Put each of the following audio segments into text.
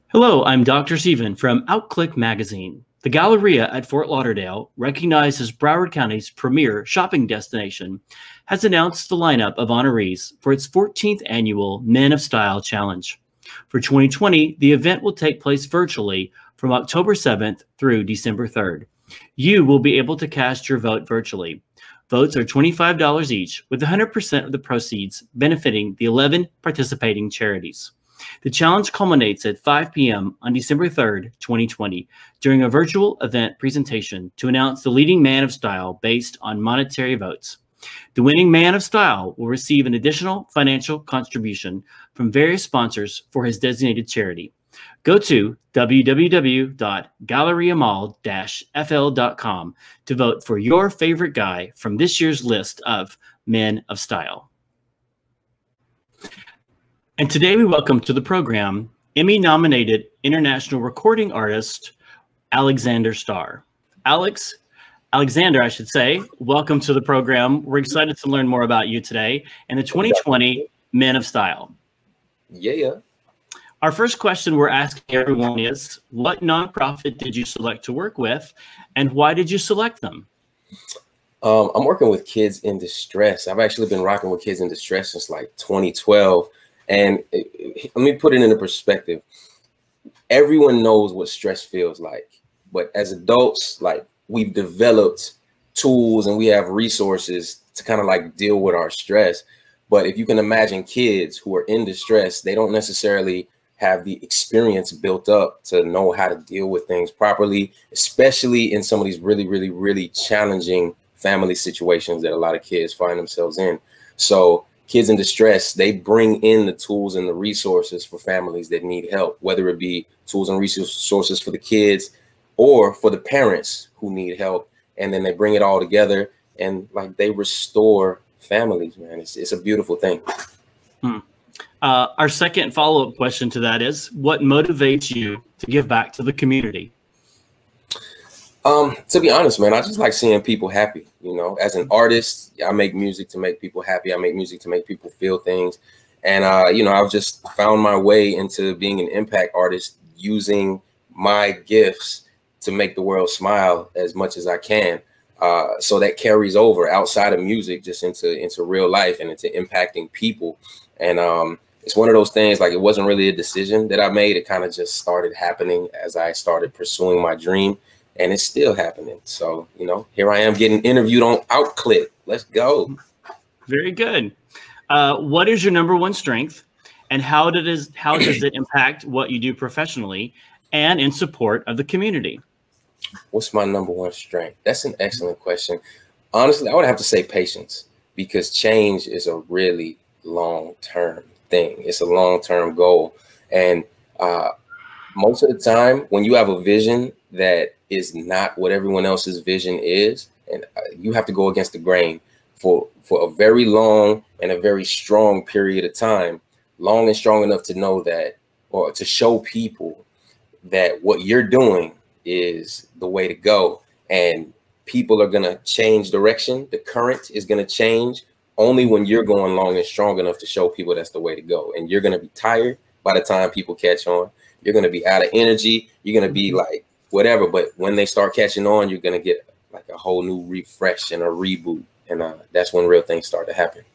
Hello, I'm Dr. Stephen from Outclick Magazine. The Galleria at Fort Lauderdale, recognized as Broward County's premier shopping destination, has announced the lineup of honorees for its 14th annual Men of Style Challenge. For 2020, the event will take place virtually from October 7th through December 3rd. You will be able to cast your vote virtually. Votes are $25 each, with 100% of the proceeds benefiting the 11 participating charities. The challenge culminates at 5 p.m. on December 3rd, 2020, during a virtual event presentation to announce the leading man of style based on monetary votes. The winning man of style will receive an additional financial contribution from various sponsors for his designated charity. Go to www.galleriamall-fl.com to vote for your favorite guy from this year's list of men of style. And today we welcome to the program Emmy-nominated international recording artist Alexander Starr. Alexander, I should say, welcome to the program. We're excited to learn more about you today and the 2020 Men of Style. Yeah. Our first question we're asking everyone is, what nonprofit did you select to work with, and why did you select them? I'm working with kids in distress. I've actually been rocking with kids in distress since like 2012. And let me put it into perspective. Everyone knows what stress feels like, but as adults, like, we've developed tools and we have resources to kind of like deal with our stress. But if you can imagine kids who are in distress, they don't necessarily have the experience built up to know how to deal with things properly, especially in some of these really, really, really challenging family situations that a lot of kids find themselves in. So kids in distress, they bring in the tools and the resources for families that need help, whether it be tools and resources for the kids or for the parents who need help. And then they bring it all together and like they restore families, man. It's a beautiful thing. Our second follow-up question to that is, what motivates you to give back to the community? To be honest, man, I just like seeing people happy. You know, as an artist, I make music to make people happy. I make music to make people feel things. And, you know, I've just found my way into being an impact artist, using my gifts to make the world smile as much as I can. So that carries over outside of music, just into real life and into impacting people. And it's one of those things, like, it wasn't really a decision that I made. It kind of just started happening as I started pursuing my dream. And it's still happening. So, you know, here I am getting interviewed on Outclick. Let's go. Very good. What is your number one strength, and how does it impact what you do professionally and in support of the community? What's my number one strength? That's an excellent question. Honestly, I would have to say patience, because change is a really long-term thing. It's a long-term goal. And most of the time when you have a vision that is not what everyone else's vision is, and you have to go against the grain for a very long and a very strong period of time, long and strong enough to know that, or to show people that what you're doing is the way to go. And people are going to change direction. The current is going to change only when you're going long and strong enough to show people that's the way to go. And you're going to be tired by the time people catch on. You're going to be out of energy. You're going to be like whatever. But when they start catching on, you're going to get like a whole new refresh and a reboot. And that's when real things start to happen.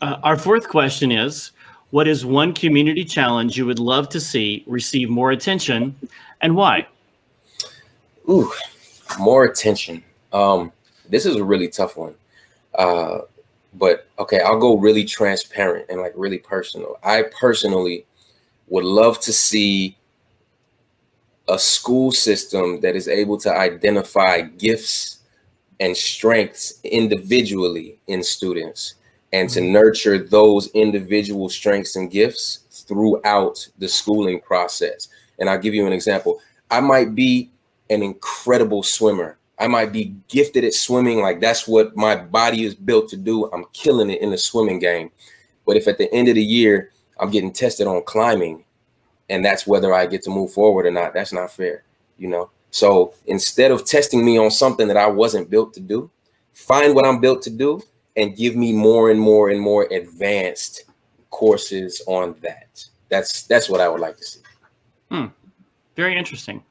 Our fourth question is, what is one community challenge you would love to see receive more attention, and why? Ooh, more attention. This is a really tough one. But okay, I'll go really transparent and like really personal. I personally would love to see a school system that is able to identify gifts and strengths individually in students and to nurture those individual strengths and gifts throughout the schooling process. And I'll give you an example. I might be an incredible swimmer. I might be gifted at swimming. Like, that's what my body is built to do. I'm killing it in the swimming game. But if at the end of the year, I'm getting tested on climbing, and that's whether I get to move forward or not, that's not fair, you know? So instead of testing me on something that I wasn't built to do, find what I'm built to do and give me more and more and more advanced courses on that. That's what I would like to see. Very interesting.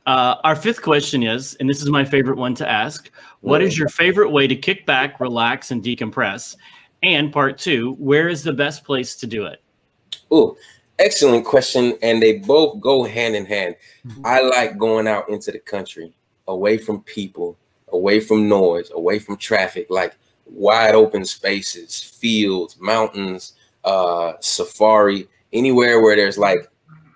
Our fifth question is, and this is my favorite one to ask, what is your favorite way to kick back, relax, and decompress? And part two, where is the best place to do it? Oh, excellent question. And they both go hand in hand. I like going out into the country, away from people, away from noise, away from traffic, like wide open spaces, fields, mountains, safari, anywhere where there's like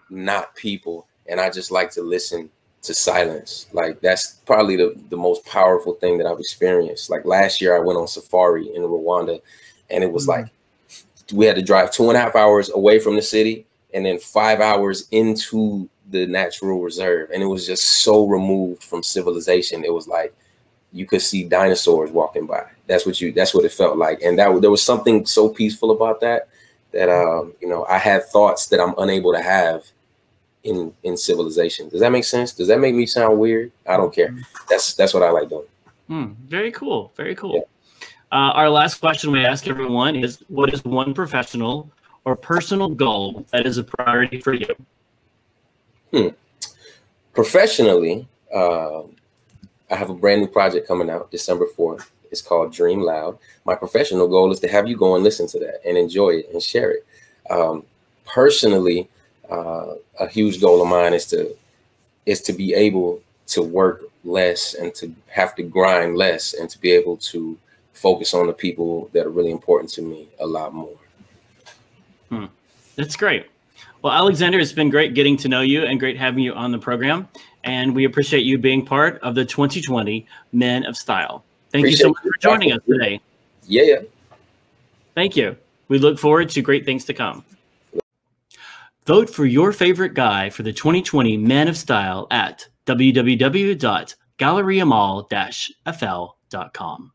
not people. And I just like to listen to silence. Like that's probably the most powerful thing that I've experienced. Like last year I went on safari in Rwanda, and it was like we had to drive 2.5 hours away from the city and then 5 hours into the natural reserve. And it was just so removed from civilization. It was like you could see dinosaurs walking by. That's what it felt like. And there was something so peaceful about that you know, I had thoughts that I'm unable to have in civilization. Does that make sense? Does that make me sound weird? I don't care. That's what I like doing. Very cool. Very cool. Yeah. Our last question we ask everyone is, what is one professional or personal goal that is a priority for you? Professionally, I have a brand new project coming out December 4th. It's called Dream Loud. My professional goal is to have you go and listen to that and enjoy it and share it. Personally, a huge goal of mine is to be able to work less and to have to grind less and to be able to focus on the people that are really important to me a lot more. That's great. Well, Alexander, it's been great getting to know you and great having you on the program. And we appreciate you being part of the 2020 Men of Style. Thank you so much for joining us today. Yeah. Thank you. We look forward to great things to come. Vote for your favorite guy for the 2020 Men of Style at www.galleriamall-fl.com.